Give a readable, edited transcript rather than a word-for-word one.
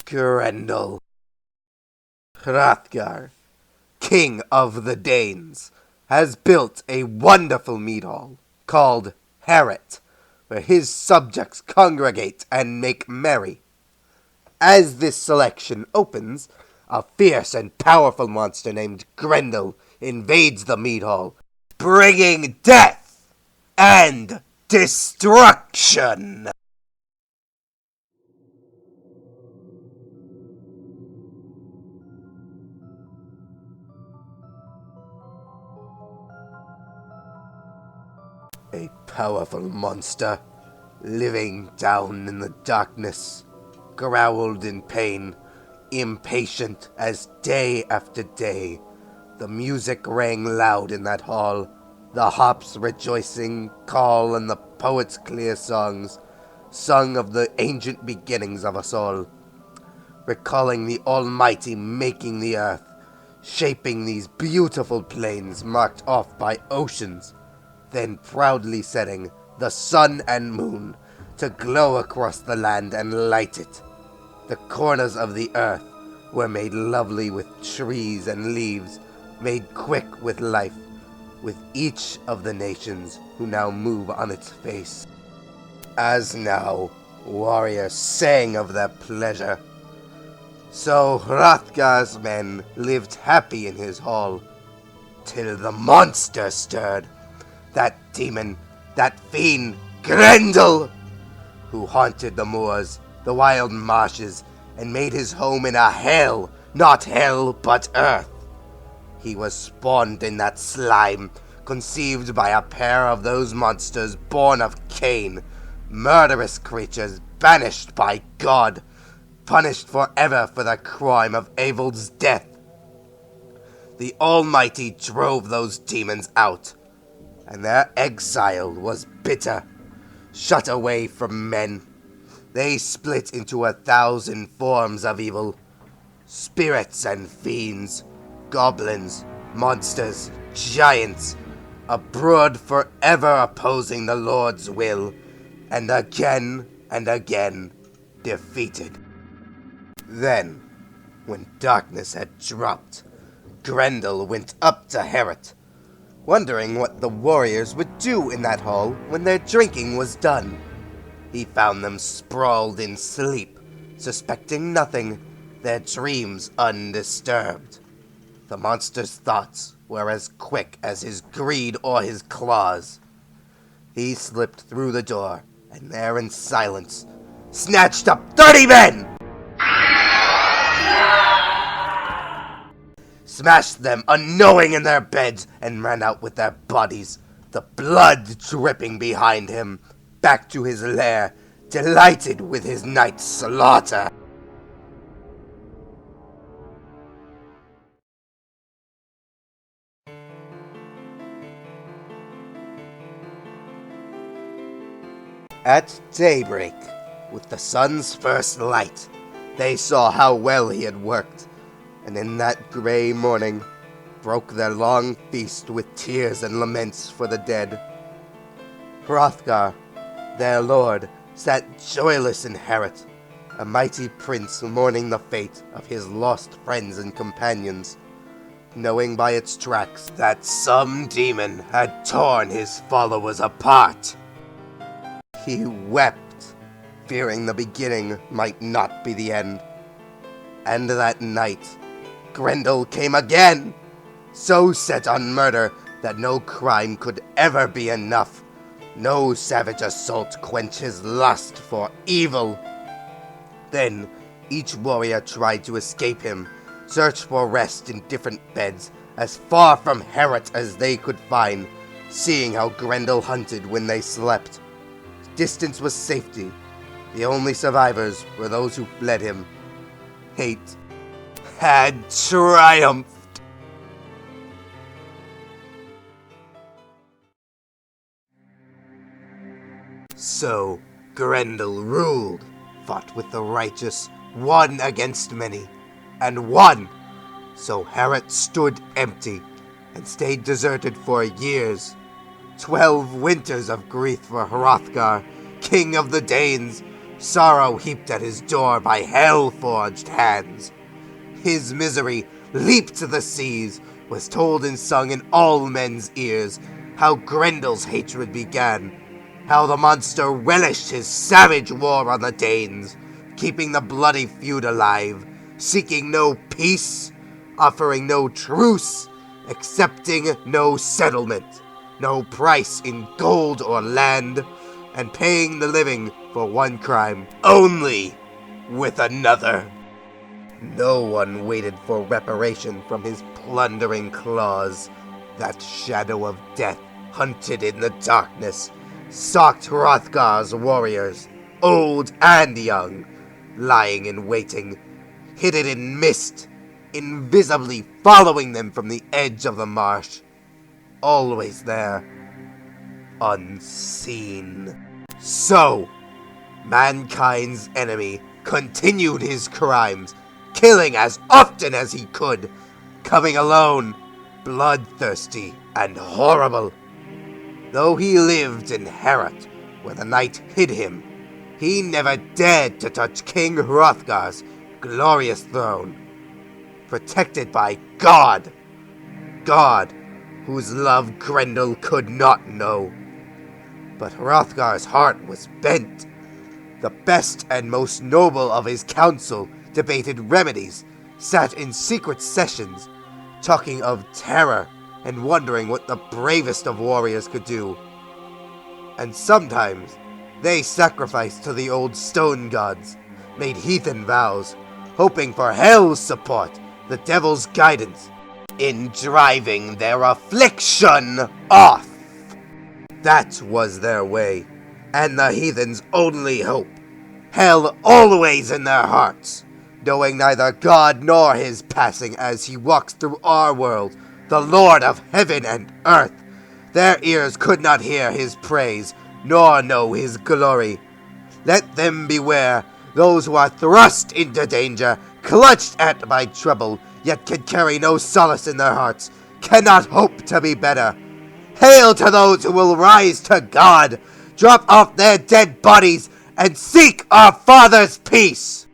Grendel. Hrothgar, king of the Danes, has built a wonderful mead hall called Heorot, where his subjects congregate and make merry. As this selection opens, a fierce and powerful monster named Grendel invades the mead hall, bringing death and destruction. A powerful monster, living down in the darkness, growled in pain, impatient as day after day. The music rang loud in that hall, the harp's rejoicing call and the poet's clear songs, sung of the ancient beginnings of us all, recalling the Almighty making the earth, shaping these beautiful plains marked off by oceans, then proudly setting the sun and moon to glow across the land and light it. The corners of the earth were made lovely with trees and leaves, made quick with life, with each of the nations who now move on its face. As now, warriors sang of their pleasure. So Hrothgar's men lived happy in his hall, till the monster stirred. That demon, that fiend, Grendel, who haunted the moors, the wild marshes, and made his home in a hell, not hell, but earth. He was spawned in that slime, conceived by a pair of those monsters born of Cain, murderous creatures banished by God, punished forever for the crime of Abel's death. The Almighty drove those demons out, and their exile was bitter. Shut away from men, they split into 1,000 forms of evil. Spirits and fiends, goblins, monsters, giants, abroad forever opposing the Lord's will, and again defeated. Then, when darkness had dropped, Grendel went up to Heorot, wondering what the warriors would do in that hall when their drinking was done. He found them sprawled in sleep, suspecting nothing, their dreams undisturbed. The monster's thoughts were as quick as his greed or his claws. He slipped through the door, and there in silence, snatched up 30 men! Smashed them unknowing in their beds, and ran out with their bodies, the blood dripping behind him, back to his lair, delighted with his night's slaughter. At daybreak, with the sun's first light, they saw how well he had worked, and in that gray morning broke their long feast with tears and laments for the dead. Hrothgar, their lord, sat joyless in Heorot, a mighty prince mourning the fate of his lost friends and companions, knowing by its tracks that some demon had torn his followers apart. He wept, fearing the beginning might not be the end. And that night, Grendel came again, so set on murder that no crime could ever be enough. No savage assault quench his lust for evil. Then each warrior tried to escape him, search for rest in different beds, as far from Heorot as they could find, seeing how Grendel hunted when they slept. Distance was safety. The only survivors were those who fled him. Hate had triumphed. So Grendel ruled, fought with the righteous, won against many, and won. So Heorot stood empty and stayed deserted for years. 12 winters of grief for Hrothgar, king of the Danes, sorrow heaped at his door by hell-forged hands. His misery leaped to the seas, was told and sung in all men's ears, how Grendel's hatred began, how the monster relished his savage war on the Danes, keeping the bloody feud alive, seeking no peace, offering no truce, accepting no settlement, no price in gold or land, and paying the living for one crime only with another. No one waited for reparation from his plundering claws. That shadow of death hunted in the darkness, stalked Hrothgar's warriors, old and young, lying in waiting, hidden in mist, invisibly following them from the edge of the marsh, always there, unseen. So, mankind's enemy continued his crimes, killing as often as he could, coming alone, bloodthirsty and horrible. Though he lived in Heorot, where the night hid him, he never dared to touch King Hrothgar's glorious throne, protected by God, whose love Grendel could not know. But Hrothgar's heart was bent. The best and most noble of his council debated remedies, sat in secret sessions, talking of terror and wondering what the bravest of warriors could do. And sometimes they sacrificed to the old stone gods, made heathen vows, hoping for hell's support, the devil's guidance, in driving their affliction off. That was their way, and the heathen's only hope. Hell always in their hearts, knowing neither God nor his passing as he walks through our world, the Lord of heaven and earth. Their ears could not hear his praise, nor know his glory. Let them beware those who are thrust into danger, clutched at by trouble, yet can carry no solace in their hearts, cannot hope to be better. Hail to those who will rise to God, drop off their dead bodies, and seek our Father's peace!